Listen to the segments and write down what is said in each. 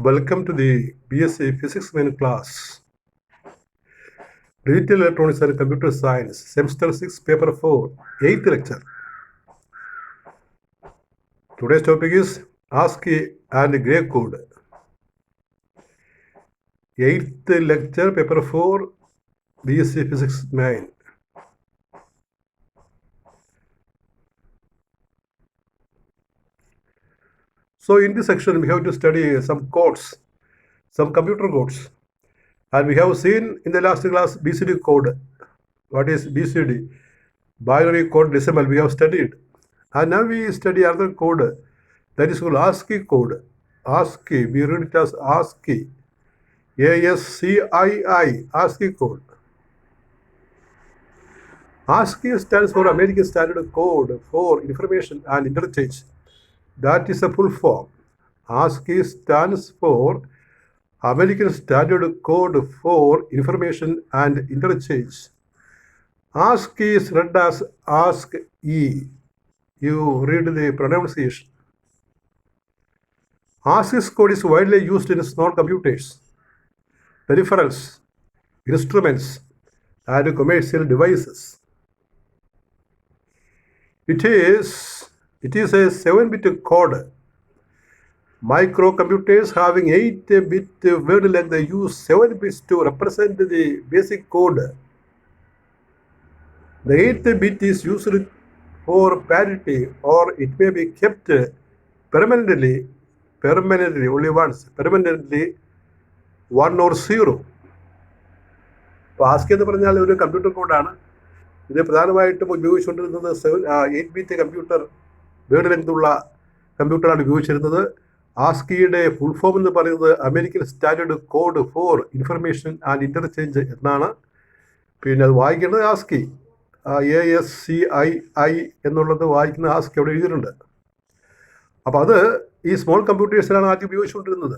Welcome to the BSc Physics main class. Digital Electronics and Computer Science, Semester 6, Paper 4, 8th lecture. Today's topic is ASCII and Gray Code. 8th lecture, Paper 4, BSc Physics main. So in this section, we have to study some codes, some computer codes. And we have seen in the last class BCD code. What is BCD? Binary code decimal we have studied. And now we study another code that is called ASCII code. ASCII, we read it as ASCII. ASCII, ASCII code. ASCII stands for American Standard Code for Information and Interchange. That is a full form. ASCII stands for American Standard Code for Information and Interchange. ASCII is read as ASCII. You read the pronunciation. ASCII code is widely used in small computers, peripherals, instruments, and commercial devices. It is a 7-bit code. Microcomputers having 8-bit word length use 7 bits to represent the basic code. The 8th bit is used for parity, or it may be kept permanently, only once, permanently 1 or 0. അപ്പോൾ ASCII എന്ന് പറഞ്ഞാൽ ഒരു computer കോഡാണ്. ഇത് പ്രധാനമായിട്ടും ഉപയോഗിച്ചുകൊണ്ടിരുന്നത് 8-ബിറ്റ് computer word ലെങ്തുള്ള കമ്പ്യൂട്ടറാണ് ഉപയോഗിച്ചിരുന്നത്. ആസ്കിയുടെ full form എന്ന് പറയുന്നത് American standard code for information and interchange എന്നാണ്. പിന്നെ അത് വായിക്കുന്നത് ആസ്കി, ASCII എന്നുള്ളത് വായിക്കുന്ന ആസ്കി അവിടെ എഴുതിയിട്ടുണ്ട്. അപ്പോൾ അത് ഈ സ്മോൾ കമ്പ്യൂട്ടേഴ്സിലാണ് ആദ്യം ഉപയോഗിച്ചുകൊണ്ടിരുന്നത്.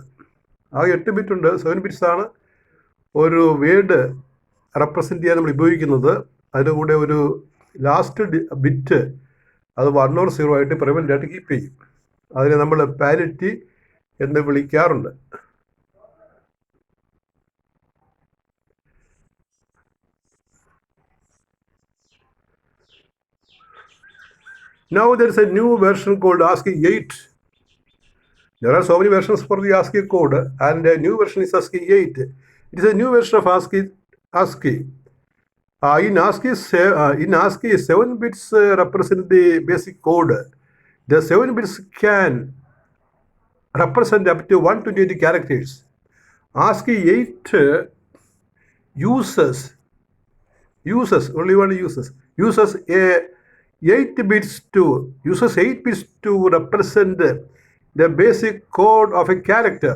ആ 8 ബിറ്റ് ഉണ്ട്, 7 ബിറ്റ്സ് ആണ് ഒരു വേർഡ് റെപ്രസെൻറ്റ് ചെയ്യാൻ നമ്മൾ ഉപയോഗിക്കുന്നത്. അതിൻ്റെ കൂടെ ഒരു ലാസ്റ്റ് ബിറ്റ് അത് 1 or 0 ആയിട്ട് പെർമനൻ്റ് ആയിട്ട് കീപ്പ് ചെയ്യും. അതിനെ നമ്മൾ പാരിറ്റി എന്ന് വിളിക്കാറുണ്ട്. Now there is a new version called ASCII 8. There are so many versions for the ASCII code, and a new version is ASCII 8. It is a new version of ASCII. In ASCII, 7 bits represent the basic code. The 7 bits can represent up to 128 characters. ASCII 8 uses a 8 bits to represent the basic code of a character.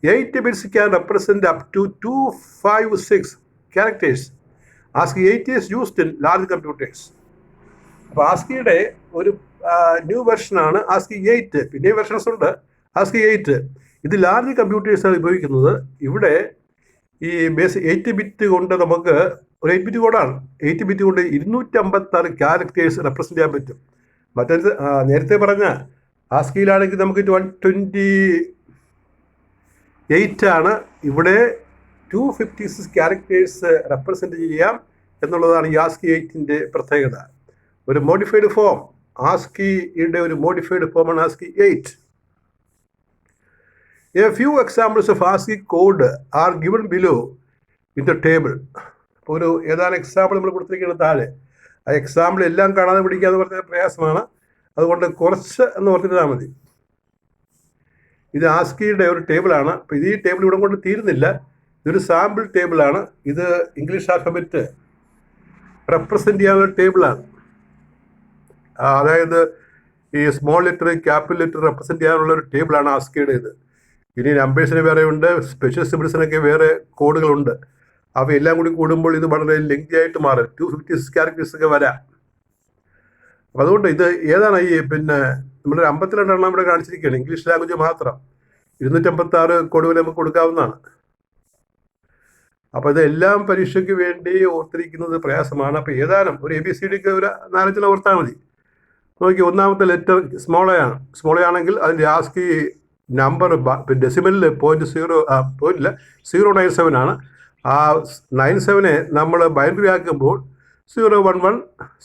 8 bits can represent up to 256 characters. ASCII 8 is used in large computers. അപ്പോൾ ആസ്കിയുടെ ഒരു new വെർഷനാണ് ASCII 8. പിന്നെ versions ഉണ്ട്. ASCII 8 ഇത് large കമ്പ്യൂട്ടേഴ്സാണ് ഉപയോഗിക്കുന്നത്. ഇവിടെ ഈ base 8 bit കൊണ്ട് നമുക്ക് ഒരു 8 ബിറ്റ് കോഡാണ്. 8 ബിറ്റ് കൊണ്ട് 256 ക്യാരക്ടേഴ്സ് റെപ്രസെൻറ്റ് ചെയ്യാൻ പറ്റും. മറ്റൊരു നേരത്തെ പറഞ്ഞ ആസ്കിയിലാണെങ്കിൽ നമുക്ക് 128 ആണ്. ഇവിടെ 256 ക്യാരക്ടേഴ്സ് റെപ്രസെൻറ്റ് ചെയ്യാം എന്നുള്ളതാണ് ഈ ASCII 8ൻ്റെ പ്രത്യേകത. ഒരു മോഡിഫൈഡ് ഫോം, ആസ്കിയുടെ ഒരു മോഡിഫൈഡ് ഫോമാണ് ASCII 8. A few examples of ASCII code are given below in the table. അപ്പോൾ ഒരു ഏതാനും എക്സാമ്പിൾ നമ്മൾ കൊടുത്തിരിക്കുന്നത് താഴെ. ആ എക്സാമ്പിൾ എല്ലാം കാണാതെ പിടിക്കുക എന്ന് പറഞ്ഞാൽ പ്രയാസമാണ്. അതുകൊണ്ട് കുറച്ച് എന്ന് പറഞ്ഞിട്ടാൽ മതി. ഇത് ആസ്കിയുടെ ഒരു ടേബിളാണ്. അപ്പോൾ ഇത് ഈ ടേബിൾ ഇവിടെ കൊണ്ട് തീരുന്നില്ല. ഇതൊരു സാമ്പിൾ ടേബിളാണ്. ഇത് ഇംഗ്ലീഷ് ആൽഫബറ്റ് റെപ്രസെൻറ്റ് ചെയ്യാനുള്ള ടേബിളാണ്. അതായത് ഈ small letter, capital letter represent ചെയ്യാനുള്ള ഒരു ടേബിളാണ് ആസ്കിയുടേത്. ഇനി നമ്പേഴ്സിന് വേറെ ഉണ്ട്, സ്പെഷ്യൽ സിമ്പിൾസിനൊക്കെ വേറെ കോഡുകളുണ്ട്. അവയെല്ലാം കൂടി കൂടുമ്പോൾ ഇത് വളരെ ലെങ്തി ആയിട്ട് മാറും. 256 ക്യാരക്ടേഴ്സ് ഒക്കെ വരാം. അപ്പം അതുകൊണ്ട് ഇത് ഏതാണ് ഈ പിന്നെ നമ്മളൊരു 52 എണ്ണം ഇവിടെ കാണിച്ചിരിക്കുകയാണ്. ഇംഗ്ലീഷ് ലാംഗ്വേജ് മാത്രം 256 കോഡുകൾ നമുക്ക് കൊടുക്കാവുന്നതാണ്. അപ്പോൾ ഇതെല്ലാം പരീക്ഷയ്ക്ക് വേണ്ടി ഓർത്തിരിക്കുന്നത് പ്രയാസമാണ്. അപ്പോൾ ഏതാനും ഒരു ABCD ഒരു 4 ഓർത്താൽ മതി. നോക്കി, ഒന്നാമത്തെ ലെറ്റർ സ്മോൾ എ ആണ്. സ്മോൾ എ ആണെങ്കിൽ അതിൻ്റെ ASCII നമ്പർ ഡെസിമലിൽ 0.97 ആണ്. ആ 97 നമ്മൾ ബൈനറി ആക്കുമ്പോൾ 011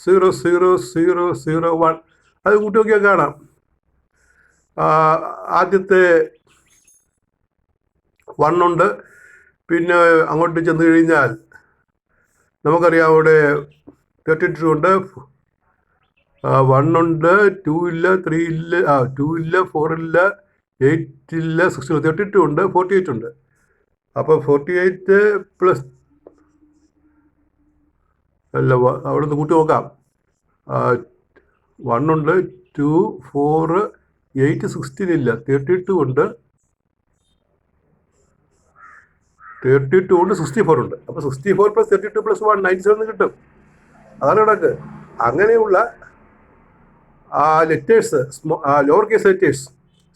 00001 അത് കൂട്ടി നോക്കിയാൽ കാണാം. ആദ്യത്തെ 1 ഉണ്ട്. പിന്നെ അങ്ങോട്ട് ചെന്ന് കഴിഞ്ഞാൽ നമുക്കറിയാം അവിടെ 32 ഉണ്ട്, 1 ഉണ്ട്, 2 ഇല്ല, 3 ഇല്ല, 2 ഇല്ല, 4 ഇല്ല, 8 ഇല്ല, 6 32 ഉണ്ട്, 48 ഉണ്ട്. അപ്പോൾ 48 പ്ലസ് അല്ല അവിടെ നിന്ന് കൂട്ടി നോക്കാം. 1 ഉണ്ട്, 2, 4, 8, 16 ഇല്ല, 32 ഉണ്ട്, 32 ഉണ്ട്, 64 ഉണ്ട്. അപ്പോൾ 64 പ്ലസ് 32 പ്ലസ് 1 97 കിട്ടും. അതാണ് കണക്ക്. അങ്ങനെയുള്ള letters, lower case letters,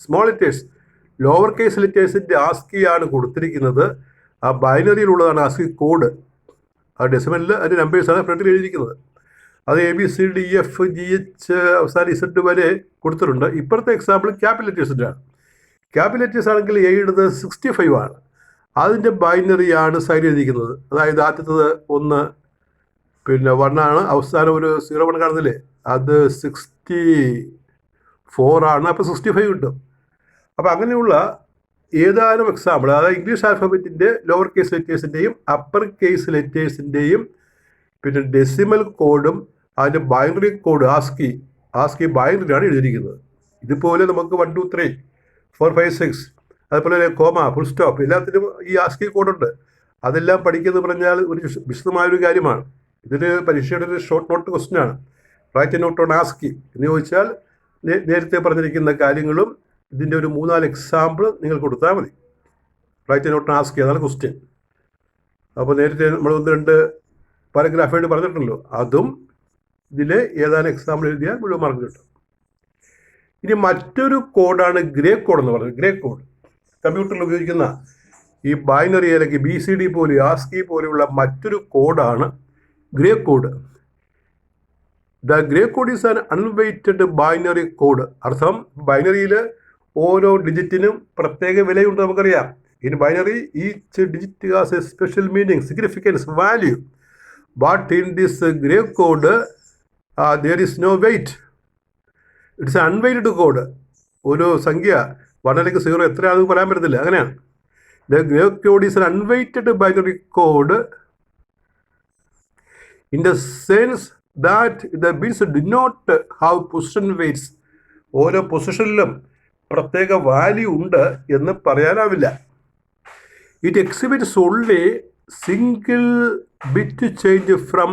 small letters, lower case ലെറ്റേഴ്സിൻ്റെ ആസ്കിയാണ് കൊടുത്തിരിക്കുന്നത്. ആ ബൈനറിയിലുള്ളതാണ് ആസ്കി കോഡ്. ആ ഡെസിമലിൽ അതിൻ്റെ നമ്പേഴ്സാണ് ഫ്രണ്ടിൽ എഴുതിയിരിക്കുന്നത്. അത് ABCDEFGH അവസാനം Z വരെ കൊടുത്തിട്ടുണ്ട്. ഇപ്പോഴത്തെ എക്സാമ്പിൾ ക്യാപിറ്റൽ ലെറ്റേഴ്സിൻ്റെ ആണ്. ക്യാപിറ്റൽ ലെറ്റേഴ്സ് ആണെങ്കിൽ എഴുതുന്നത് 65 ആണ്. അതിൻ്റെ ബൈനറിയാണ് സൈഡിൽ എഴുതിയിരിക്കുന്നത്. അതായത് ആദ്യത്തത് 1, പിന്നെ 1 ആണ്, അവസാനം ഒരു 01 കാണുന്നില്ലേ, അത് 64 ആണ്. അപ്പോൾ 65 കിട്ടും. അപ്പോൾ അങ്ങനെയുള്ള ഏതാനും എക്സാമ്പിൾ, അതായത് ഇംഗ്ലീഷ് ആൽഫബറ്റിൻ്റെ ലോവർ കേസ് ലെറ്റേഴ്സിൻ്റെയും അപ്പർ കേസ് ലെറ്റേഴ്സിൻ്റെയും പിന്നെ ഡെസിമൽ കോഡും അതിൻ്റെ ബൈനറി കോഡ് ആസ്കി ബൈനറിയാണ് എഴുതിയിരിക്കുന്നത്. ഇതുപോലെ നമുക്ക് 1 2 3 4 5 6 അതുപോലെ കോമ, ഫുൾ സ്റ്റോപ്പ് എല്ലാത്തിനും ഈ ആസ്കി കോഡുണ്ട്. അതെല്ലാം പഠിക്കുന്നത് പറഞ്ഞാൽ ഒരു വിശദമായൊരു കാര്യമാണ്. ഇതൊരു പരീക്ഷയുടെ ഒരു ഷോർട്ട് നോട്ട് ക്വസ്റ്റ്യൻ ആണ്. Write a note on ASCII എന്ന് ചോദിച്ചാൽ നേരത്തെ പറഞ്ഞിരിക്കുന്ന കാര്യങ്ങളും ഇതിൻ്റെ ഒരു 3-4 എക്സാമ്പിൾ നിങ്ങൾ കൊടുത്താൽ മതി. Write a note on ASCII, അതാണ് ക്വസ്റ്റ്യൻ. അപ്പോൾ നേരത്തെ നമ്മൾ 1-2 പാരഗ്രാഫായിട്ട് പറഞ്ഞിട്ടുണ്ടല്ലോ, അതും ഇതിൽ ഏതാനും എക്സാമ്പിൾ എഴുതിയാൽ മുഴുവൻ മാർക്ക് കിട്ടും. ഇനി മറ്റൊരു കോഡാണ് ഗ്രേ കോഡ് എന്ന് പറയുന്നത്. ഗ്രേ കോഡ് കമ്പ്യൂട്ടറിൽ ഉപയോഗിക്കുന്ന ഈ ബൈനറി അല്ലെങ്കിൽ BCD പോലെ ആസ്കി പോലെയുള്ള മറ്റൊരു കോഡാണ് Gray code. The Gray code is an unweighted binary code. അർത്ഥം ബൈനറിയിൽ ഓരോ ഡിജിറ്റിനും പ്രത്യേക വിലയുണ്ട് നമുക്കറിയാം. In binary each digit has a special meaning, significance, value. But in this Gray code there is no weight. It's unweighted code. ഒരു സംഖ്യ 1 അല്ലെങ്കിൽ 0 എത്രയാണെന്ന് പറയാൻ പറ്റത്തില്ല. അങ്ങനെയാണ്. The Gray code is an unweighted binary code in the sense that the bits do not have position weights. ഓരോ പൊസിഷനിലും പ്രത്യേക വാല്യൂ ഉണ്ട് എന്ന് പറയാനാവില്ല. It exhibits only single bit change from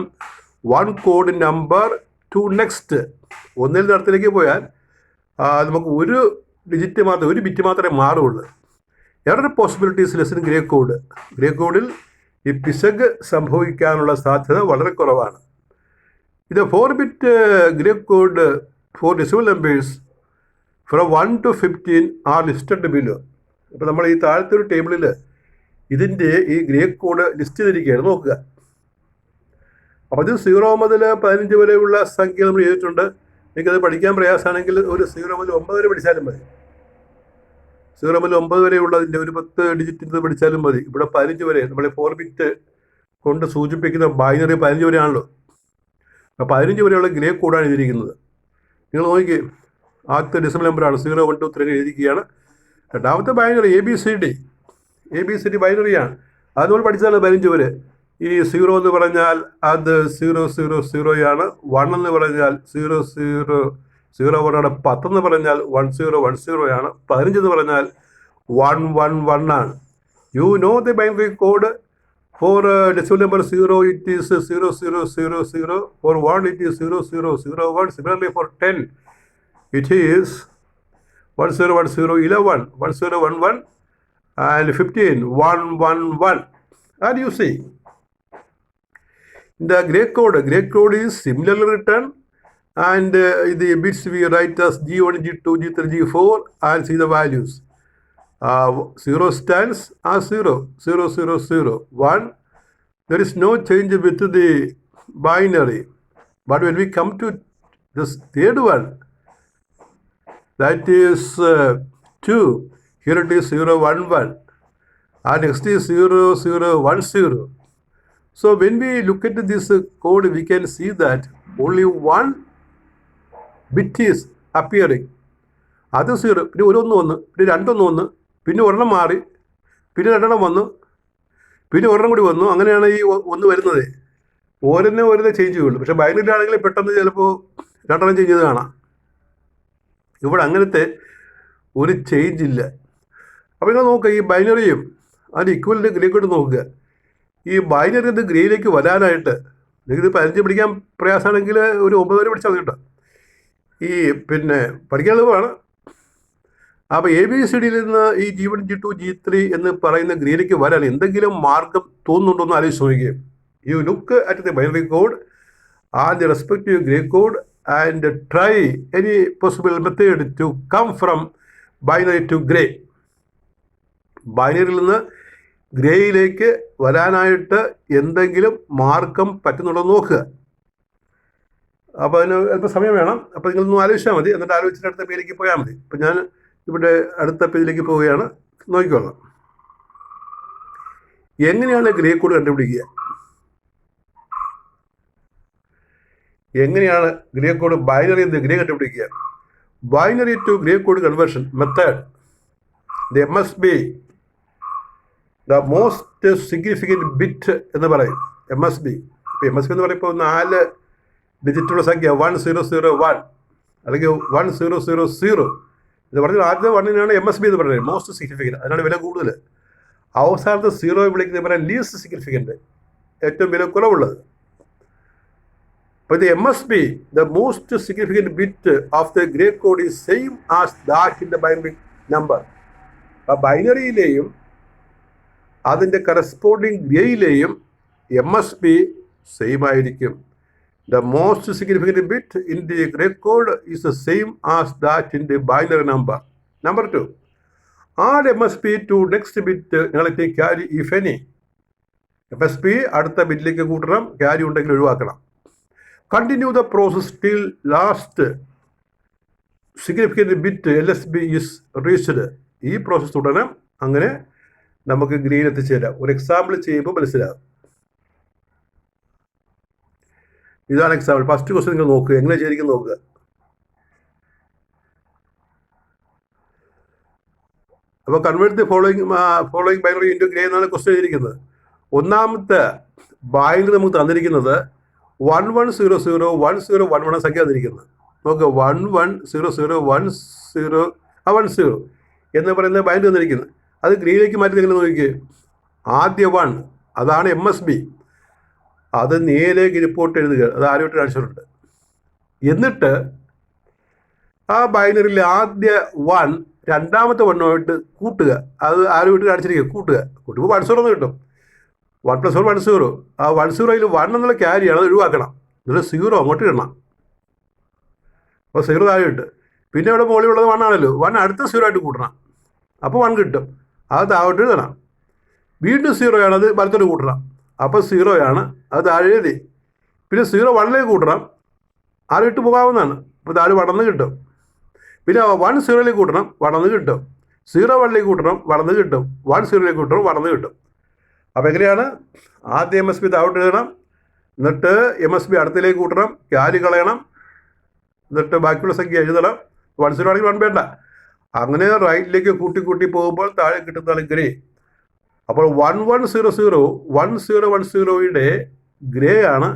1 code number to next. ഒന്നിൽ നടത്തിലേക്ക് പോയാൽ നമുക്ക് ഒരു ബിറ്റ് മാത്രമേ മാറുള്ളൂ. Error possibilities less in Gray code. Gray കോഡിൽ ഈ പിശക് സംഭവിക്കാനുള്ള സാധ്യത വളരെ കുറവാണ്. ഇത് 4-bit Gray code for decimal numbers from 1 to 15 are listed below. ഇപ്പോൾ നമ്മൾ ഈ താഴത്തെ ഒരു ടേബിളിൽ ഇതിൻ്റെ ഈ ഗ്രേ കോഡ് ലിസ്റ്റ് ചെയ്തിരിക്കുകയാണ്, നോക്കുക. അപ്പോൾ ഇത് 0 മുതൽ 15 വരെയുള്ള സംഖ്യ നമ്മൾ ചെയ്തിട്ടുണ്ട്. എനിക്കത് പഠിക്കാൻ പ്രയാസമാണെങ്കിൽ ഒരു 0 മുതൽ 9 വരെ പഠിച്ചാലും മതി. 0 മുതൽ 9 വരെയുള്ളതിൻ്റെ ഒരു 10 ഡിജിറ്റ് പഠിച്ചാലും മതി. ഇവിടെ 15 വരെ നമ്മൾ 4-bit കൊണ്ട് സൂചിപ്പിക്കുന്ന ബൈനറി 15 വരെയാണല്ലോ. അപ്പോൾ 15 വരെയുള്ള ഗ്രേ കോഡാണ് എഴുതിയിരിക്കുന്നത്. നിങ്ങൾ നോക്കി, ആദ്യത്തെ ഡെസിമൽ നമ്പറാണ് 0 1 2 3 എഴുതിയിരിക്കുകയാണ്. രണ്ടാമത്തെ ബൈനറി ABCD ബൈനറിയാണ്. അത് നമ്മൾ പഠിച്ചാൽ 15 വരെ. ഈ 0 എന്ന് പറഞ്ഞാൽ അത് 000 1 എന്ന് പറഞ്ഞാൽ 0001 10 എന്ന് പറഞ്ഞാൽ 1010 15 എന്ന് പറഞ്ഞാൽ 111 ആണ്. You know the binary code. For decimal number 0 it is 0000. For 1 it is 0001. Similarly for 10 it is 1010 11 1011 and 15 111. And you see the gray code is similarly written, and the bits we write as G1 G2 G3 G4 and see the values. 0 stands as 0 0 0 0 1. There is no change with the binary. But when we come to this third one, that is 2, Here it is 0, 1, 1. And next is 0, 0, 1, 0. So when we look at this code, we can see that only one bit is appearing. അത് 0, പിന്നെ ഒരൊന്ന് വന്ന്, പിന്നെ രണ്ടൊന്ന് വന്ന്, പിന്നെ ഒരെണ്ണം മാറി, പിന്നെ രണ്ടെണ്ണം വന്നു, പിന്നെ ഒരെണ്ണം കൂടി വന്നു. അങ്ങനെയാണ് ഈ ഒന്ന് വരുന്നത്. ഓരോന്നേ ചേഞ്ച് ചെയ്യുള്ളൂ. പക്ഷേ ബൈനറിയിലാണെങ്കിൽ പെട്ടെന്ന് ചിലപ്പോൾ രണ്ടെണ്ണം ചേഞ്ച് ചെയ്ത് കാണാം. ഇവിടെ അങ്ങനത്തെ ഒരു ചേഞ്ച് ഇല്ല. അപ്പോൾ നിങ്ങൾ നോക്കുക, ഈ ബൈനറിയും അതിൻ്റെ ഇക്വലിൻ്റെ ഗ്രേക്കോട്ട് നോക്കുക. ഈ ബൈനറി ഇത് ഗ്രേയിലേക്ക് വരാനായിട്ട് നിങ്ങൾക്കിത് 15 പിടിക്കാൻ പ്രയാസമാണെങ്കിൽ ഒരു 9 വരെ പിടിച്ചാൽ കേട്ടോ. ഈ പിന്നെ പഠിക്കാൻ എളുപ്പമാണ്. അപ്പോൾ ABCDയിൽ നിന്ന് ഈ G1, G2, G3 എന്ന് പറയുന്ന ഗ്രേയിലേക്ക് വരാൻ എന്തെങ്കിലും മാർഗം തോന്നുന്നുണ്ടോ എന്ന് ആലോചിച്ച് നോക്കുകയും you look at the binary code and the respective Gray code and try any possible method to come from binary to Gray. ബൈനറിയിൽ നിന്ന് ഗ്രേയിലേക്ക് വരാനായിട്ട് എന്തെങ്കിലും മാർഗം പറ്റുന്നുണ്ടോ നോക്കുക. അപ്പോൾ അതിന് അല്പം സമയം വേണം. അപ്പോൾ നിങ്ങളൊന്നും ആലോചിച്ചാൽ മതി. എന്നിട്ട് ആലോചിച്ചിട്ട് അടുത്ത പേജിലേക്ക് പോയാൽ മതി. ഇപ്പം ഞാൻ ഇവിടെ അടുത്ത പേജിലേക്ക് പോവുകയാണ്. നോക്കിക്കോളാം. എങ്ങനെയാണ് ഗ്രേ കോഡ് കണ്ടുപിടിക്കുക? എങ്ങനെയാണ് ഗ്രേ കോഡ് ബൈനറി ഗ്രേ കണ്ടുപിടിക്കുക? Binary to Gray code conversion method. The must be the most significant bit എന്ന് പറയും. MSB. ഇപ്പോൾ MSB എന്ന് പറയുമ്പോൾ 4 ഡിജിറ്റുള്ള സംഖ്യ 1001 അല്ലെങ്കിൽ 1000 എന്ന് പറഞ്ഞാൽ ആദ്യത്തെ 1-നാണ് MSB എന്ന് പറയുന്നത്, മോസ്റ്റ് സിഗ്നിഫിക്കൻറ്റ്. അതിനാണ് വില കൂടുതൽ. അവസാനത്തെ 0 വിളിക്കുന്നത് പറയാൻ ലീസ്റ്റ് സിഗ്നിഫിക്കൻറ്റ്, ഏറ്റവും വില കുറവുള്ളത്. But the MSB, the most significant bit of the gray code is same as that in the binary number. ആ ബൈനറിയിലെയും അതിൻ്റെ കറസ്പോണ്ടിങ് ഗ്രേയിലെയും MSB സെയിം ആയിരിക്കും. The most significant bit in the gray code is the same as that in the binary number. Number 2, add MSB to next bit നിങ്ങൾക്ക് carry if any. MSB അടുത്ത ബിറ്റിലേക്ക് കൂട്ടണം, carry ഉണ്ടെങ്കിൽ ഒഴിവാക്കണം. Continue the process till last significant bit LSB is reached. ഈ process തുടരണം. അങ്ങനെ നമുക്ക് ഗ്രേയിൽ എത്തിച്ചേരാം. ഒരു എക്സാമ്പിൾ ചെയ്യുമ്പോൾ മനസ്സിലാകും. ഇതാണ് എക്സാമ്പിൾ. ഫസ്റ്റ് ക്വസ്റ്റ്യൻ നിങ്ങൾ നോക്കുക, എങ്ങനെ ചെയ്തിരിക്കും നോക്കുക. അപ്പോൾ convert the following binary into grey എന്നാണ് ക്വസ്റ്റ്യൻ ചെയ്തിരിക്കുന്നത്. ഒന്നാമത്തെ ബൈനറി നമുക്ക് തന്നിരിക്കുന്നത് 11001011 സംഖ്യ തന്നിരിക്കുന്നത്. നോക്കുക, 11001010 എന്ന് പറയുന്ന ബൈനറി തന്നിരിക്കുന്നത്. അത് ഗ്രേയിലേക്ക് മാറ്റി നിങ്ങൾ നോക്കിക്കുക. ആദ്യ 1 അതാണ് MSB. അത് നേരേക്ക് റിപ്പോർട്ട് എഴുതുക. അത് ആരോട്ട് കാണിച്ചിട്ടുണ്ട്. എന്നിട്ട് ആ ബൈനറിയിൽ ആദ്യ 1 രണ്ടാമത്തെ 1 കൂട്ടുക. അത് ആരോട്ട് കാണിച്ചിരിക്കുക. കൂട്ടുമ്പോൾ 10 കിട്ടും. 1 + 1 10. ആ 10യിൽ 1 എന്നുള്ള ക്യാരിയാണ്, അത് ഒഴിവാക്കണം. എന്നിട്ട് 0 അങ്ങോട്ട് ഇടണം. അപ്പോൾ 0 താഴെ ഇട്ട് പിന്നെ ഇവിടെ മുകളിലുള്ളത് 1 ആണല്ലോ. 1 അടുത്ത 0 ആയിട്ട് കൂട്ടണം. അപ്പോൾ 1 കിട്ടും. അത് താഴോട്ട് എഴുതണം. വീണ്ടും 0 ആണ്, അത് വലത്തോട്ട് കൂട്ടണം. അപ്പോൾ 0 ആണ്, അത് താഴെ എഴുതി. പിന്നെ 0 1ലേക്ക് കൂട്ടണം. 6 ഇട്ട് പോകാവുന്നതാണ്. അപ്പോൾ താഴെ 1 കിട്ടും. പിന്നെ 1 0ലേക്ക് കൂട്ടണം, 1 കിട്ടും. 0 1ലേക്ക് കൂട്ടണം, 1 കിട്ടും. 1 0ലേക്ക് കൂട്ടണം, 1 കിട്ടും. അപ്പോൾ എങ്ങനെയാണ്? ആദ്യം MSB താഴോട്ട് എഴുതണം, എന്നിട്ട് MSB അടുത്തിലേക്ക് കൂട്ടണം, ക്യാരി കളയണം, എന്നിട്ട് ബാക്കിയുള്ള സംഖ്യ എഴുതണം. 1 0 ആണെങ്കിൽ 1 വേണ്ട. അങ്ങനെ റൈറ്റിലേക്ക് കൂട്ടി പോകുമ്പോൾ താഴെ കിട്ടുന്നതാണ് ഗ്രേ. അപ്പോൾ 11001010യുടെ ഗ്രേ ആണ്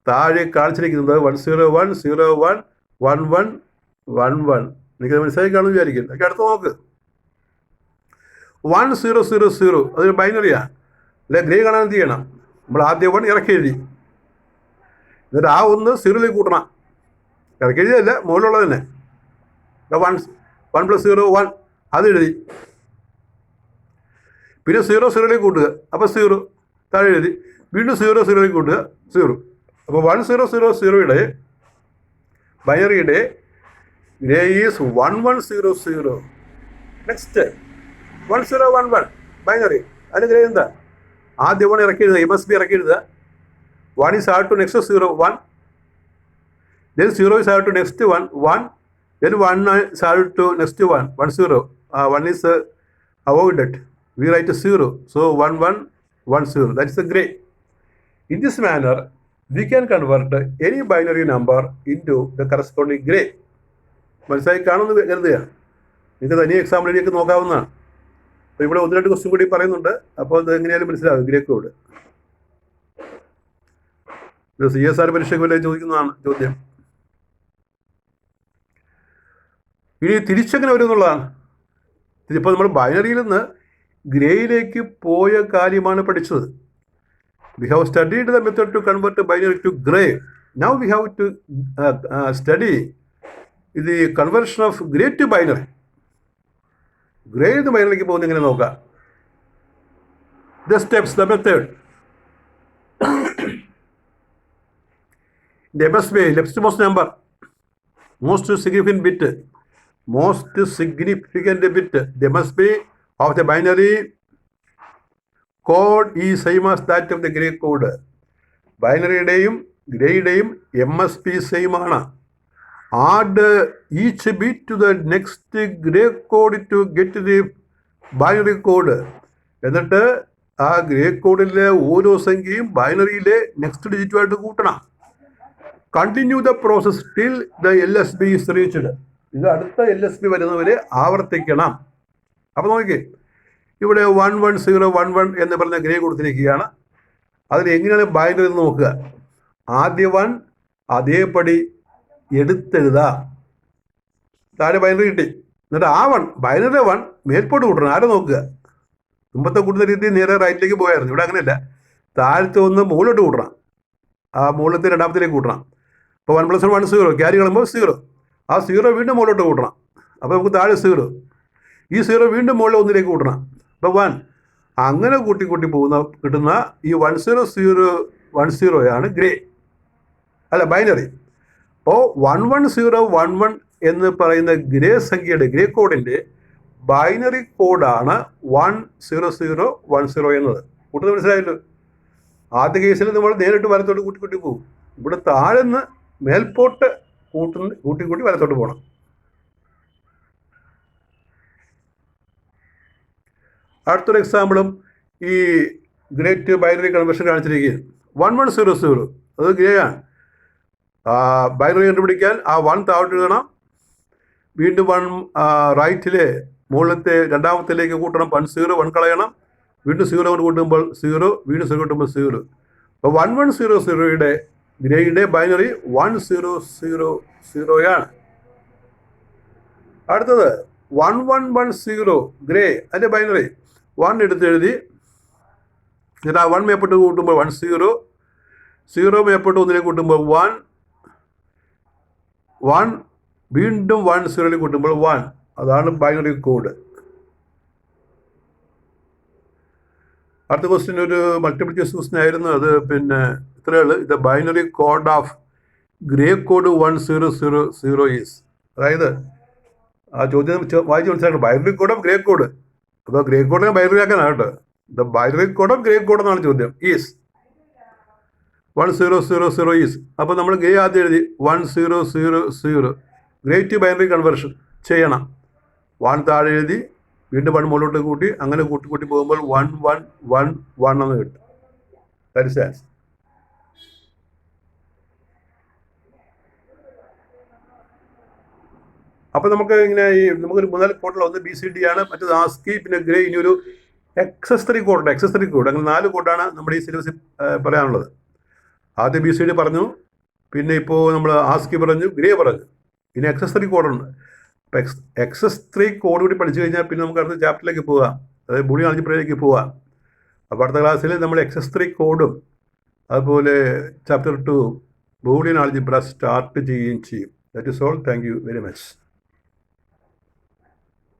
താഴെ കാണിച്ചിരിക്കുന്നത്. 101011111. നിങ്ങൾക്ക് മനസ്സിലായി കാണുമെന്ന് വിചാരിക്കും. ഒക്കെ അടുത്ത് നോക്ക്. 1000 അതൊരു ബൈനറിയാണ്. അല്ലെ, ഗ്രേ കാണാൻ എന്ത് ചെയ്യണം? നമ്മൾ ആദ്യം 1 ഇറക്കി എഴുതി. എന്നിട്ട് ആ 1 0ലേക്ക് കൂട്ടണം. ഇറക്കി എഴുതിയല്ല, മുകളിലുള്ളത് തന്നെ. 1 + 0 1 അത് എഴുതി. പിന്നെ 0 0ലേക്ക് കൂട്ടുക. അപ്പോൾ 0 താഴെ എഴുതി. വീണ്ടും 0 0ലേക്ക് കൂട്ടുക, 0. അപ്പോൾ 1000യുടെ ബൈനറിയുടെ ഗ്രേ ഈസ് 1100. Next 1011 binary. അതിന് ഗ്രേ എന്താ? ആദ്യം 1 ഇറക്കി എഴുതുക, MSB ഇറക്കി എഴുതുക. 1 is added to next 0 1, then 0 is added to next 1 1, then 1 is added to next 1 10. 1 is avoided. We write 0. So 1 1 1 0. That is the gray. In this manner, we can convert any binary number into the corresponding gray. മനസ്സിലായി കാണുമെന്ന് കരുതുകയാണ്. നിങ്ങൾക്ക് തനിയെ എക്സാമ്പിളിലേക്ക് നോക്കാവുന്നതാണ്. അപ്പോൾ ഇവിടെ 1-2 question കൂടി പറയുന്നുണ്ട്. അപ്പോൾ അത് എങ്ങനെയാലും മനസ്സിലാവും ഗ്രേ കോഡ്. ഇത് CSR പരീക്ഷയ്ക്ക് വരെ ചോദിക്കുന്നതാണ് ചോദ്യം. ഇനി തിരിച്ചെങ്ങനെ വരും എന്നുള്ളതാണ്. ഇതിപ്പോൾ നമ്മൾ ബൈനറിയിൽ നിന്ന് ഗ്രേയിലേക്ക് പോയ കാര്യമാണ് പഠിച്ചത്. We have studied the method to convert binary to gray. Now we have to study the conversion of gray to binary. Gray to binary പോകുന്ന എങ്ങനെ നോക്കാം. The steps, the method. The MSB, leftmost number, most significant bit, the MSB of the binary code is same as that of the gray code. ബൈനറിയുടെയും ഗ്രേയുടെയും MSB same ആണ്. Add each bit to the next gray code to get the binary code. എന്നിട്ട് ആ grey കോഡിലെ ഓരോ സംഖ്യയും ബൈനറിയിലെ next ഡിജിറ്റുമായിട്ട് കൂട്ടണം. Continue the process till the LSB is reached. ഇത് അടുത്ത LSB വരുന്നവരെ ആവർത്തിക്കണം. അപ്പോൾ നോക്കിക്കേ, ഇവിടെ 1 1 0 1 1 എന്ന് പറഞ്ഞ ഗ്രേ കൊടുത്തിരിക്കുകയാണ്. അതിൽ എങ്ങനെയാണ് ബൈനറി എന്ന് നോക്കുക. ആദ്യ 1 അതേപടി എടുത്തെഴുതാം. താഴെ ബൈനറി കിട്ടി. എന്നിട്ട് ആ 1 ബൈനറി 1 മേൽപോട്ട് കൂട്ടണം. ആരെ നോക്കുക. മുമ്പത്തെ കൂട്ടുന്ന രീതി നേരെ റൈറ്റിലേക്ക് പോയായിരുന്നു. ഇവിടെ അങ്ങനെയല്ല. താഴത്തെ 1 മുകളിലോട്ട് കൂട്ടണം. ആ മുകളിലത്തെ രണ്ടാമത്തിലേക്ക് കൂട്ടണം. അപ്പോൾ 1 + 1 0, ക്യാരി കളുമ്പോൾ 0. ആ 0 വീണ്ടും മുകളിലോട്ട് കൂട്ടണം. അപ്പോൾ നമുക്ക് താഴെ 0. ഈ 0 വീണ്ടും മുകളിൽ 1ലേക്ക് കൂട്ടണം. അപ്പോൾ 1 അങ്ങനെ കൂട്ടി പോകുന്ന കിട്ടുന്ന ഈ 1 0 0 1 0 ഗ്രേ അല്ല ബൈനറി. അപ്പോൾ 1 1 0 1 1 എന്ന് പറയുന്ന ഗ്രേ സംഖ്യയുടെ ഗ്രേ കോഡിൻ്റെ ബൈനറി കോഡാണ് 1 0 0 1 0 എന്നത്. കൂട്ടുന്നത് മനസ്സിലായല്ലോ. ആദ്യ കേസിൽ നമ്മൾ നേരിട്ട് വലത്തോട്ട് കൂട്ടി പോകും. ഇവിടെ താഴെ നിന്ന് മേൽപോട്ട് കൂട്ടി വലത്തോട്ട് പോകണം. അടുത്തൊരു എക്സാമ്പിളും ഈ ഗ്രേറ്റ് ബൈനറി കൺവേർഷൻ കാണിച്ചിരിക്കുകയാണ്. 1 1 0 0 അത് ഗ്രേ ആണ്. ബൈനറി കണ്ടുപിടിക്കാൻ ആ 1 താഴോട്ട് എഴുതണം. വീണ്ടും 1 റൈറ്റിലെ മുകളിലത്തെ രണ്ടാമത്തിലേക്ക് കൂട്ടണം. 1 0 1 കളയണം. വീണ്ടും 0 കൊണ്ട് കൂട്ടുമ്പോൾ 0, വീണ്ടും 0 കൂട്ടുമ്പോൾ 0. അപ്പോൾ 1 1 0 0 ഗ്രേയുടെ ബൈനറി 1 0 0 0 അടുത്തത് 1 1 1 0 ഗ്രേ അതിൻ്റെ ബൈനറി 1 എടുത്തെഴുതി. എന്നിട്ട് ആ 1 മേപ്പോട്ട് കൂട്ടുമ്പോൾ 1 0, 0 മേപ്പോട്ട് 1ലേക്ക് കൂട്ടുമ്പോൾ 1 1, വീണ്ടും 1 0ലേക്ക് കൂട്ടുമ്പോൾ 1. അതാണ് ബൈനറി കോഡ്. അടുത്ത ക്വസ്റ്റ്യൻ ഒരു മൾട്ടിപ്പിൾ ചോയ്സ് ക്വസ്റ്റ്യൻ ആയിരുന്നു. അത് ഇത്രയുള്ളൂ. ഇത് binary code of grey code 1 0 0 0 is. അതായത് ആ ചോദ്യം വായിച്ച് മനസ്സിലാക്കണം. Binary code of grey code. അപ്പോൾ ഗ്രേ കോഡിനെ ബൈനറി ആക്കാനാണ് കേട്ടോ. The binary code of grey code എന്നാണ് ചോദ്യം. Is 1 0 0 0 is. അപ്പോൾ നമ്മൾ ഗ്രേ ആദ്യം എഴുതി 1 0 0 0 ഗ്രേ ടു ബൈനറി കൺവേർഷൻ ചെയ്യണം. 1 താഴെ എഴുതി, വീണ്ടും 1 മുകളിലോട്ട് കൂട്ടി, അങ്ങനെ കൂട്ടി പോകുമ്പോൾ 1 1 1 1 എന്ന് കിട്ടും. That is answer. അപ്പോൾ നമുക്ക് ഇങ്ങനെ നമുക്കൊരു 3-4 കോഡുള്ള ഒന്ന് BCD ആണ്, മറ്റേത് ASCII, പിന്നെ ഗ്രേ, ഇനി ഒരു XS3 കോഡുണ്ട്. XS3 code. അങ്ങനെ 4 കോഡാണ് നമ്മുടെ ഈ സിലബസിൽ പറയാനുള്ളത്. ആദ്യം BCD പറഞ്ഞു, പിന്നെ ഇപ്പോൾ നമ്മൾ ASCII പറഞ്ഞു, ഗ്രേ പറഞ്ഞു, ഇനി XS3 കോഡുണ്ട്. അപ്പോൾ XS3 കോഡ് കൂടി പഠിച്ചു കഴിഞ്ഞാൽ പിന്നെ നമുക്ക് അടുത്ത ചാപ്റ്ററിലേക്ക് പോകാം, അതായത് ബൂളിയൻ ആൾജിബ്രയിലേക്ക് പോകാം. അപ്പോൾ അടുത്ത ക്ലാസ്സിൽ നമ്മൾ XS3 കോഡും അതുപോലെ ചാപ്റ്റർ 2 ബൂളിയൻ ആൾജിബ്ര സ്റ്റാർട്ട് ചെയ്യുകയും ചെയ്യും. That is all. Thank you very much.